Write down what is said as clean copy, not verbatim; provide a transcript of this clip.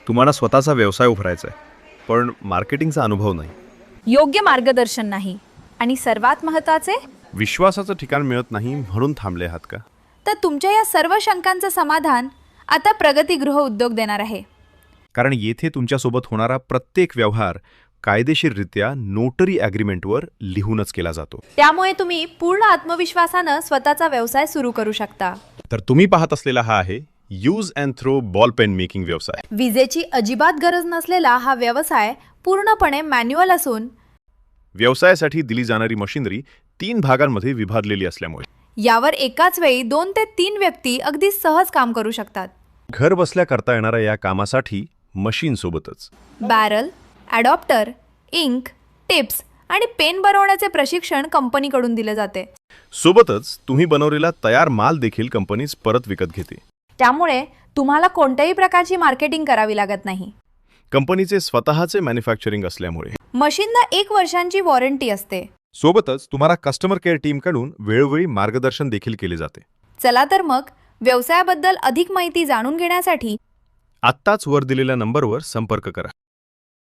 तुम्हाला स्वतःचा व्यवसाय उभारायचा आहे, पण मार्केटिंगचा अनुभव नाही. योग्य मार्गदर्शन नाही आणि सर्वात महत्त्वाचे विश्वासाचं ठिकाण मिळत नाही म्हणून थांबले आहात का? तर तुमच्या या सर्व शंकांचं समाधान आता प्रगतीगृह उद्योग देणार आहे. कारण येथे तुमच्यासोबत होणारा प्रत्येक व्यवहार कायदेशीररित्या नोटरी ॲग्रीमेंटवर लिहूनच केला जातो. त्यामुळे तुम्ही पूर्ण आत्मविश्वासानं स्वतःचा व्यवसाय सुरू करू शकता. तर तुम्ही पाहत असलेला हा आहे use and throw ball pen making व्यवसाय. विजेची अजिबात गरज नसलेला हा व्यवसाय पूर्णपणे मॅन्युअल असून व्यवसायासाठी दिली जाणारी मशिनरी 3 भागांमध्ये विभागलेली असल्यामुळे यावर एकाच वेळी 2 ते 3 व्यक्ती अगदी सहज काम करू शकतात. घर बसल्या करता येणाऱ्या या कामासाठी मशीन सोबतच बॅरल, ॲडॉप्टर, इंक, टिप्स आणि पेन बनवण्याचे प्रशिक्षण कंपनीकडून दिले जाते. सोबतच तुम्ही बनवलेला तयार माल देखील कंपनीज परत विकत घेते. त्यामुळे तुम्हाला कोणत्याही प्रकारची मार्केटिंग करावी लागत नाही. कंपनीचे स्वतःचे मॅन्युफॅक्चरिंग असल्यामुळे मशीनला 1 वर्षांची वॉरंटी असते. सोबतच तुम्हाला कस्टमर केअर टीमकडून वेळोवेळी मार्गदर्शन देखील केले जाते. चला तर मग व्यवसायाबद्दल अधिक माहिती जाणून घेण्यासाठी आत्ताच वर दिलेल्या नंबरवर संपर्क करा.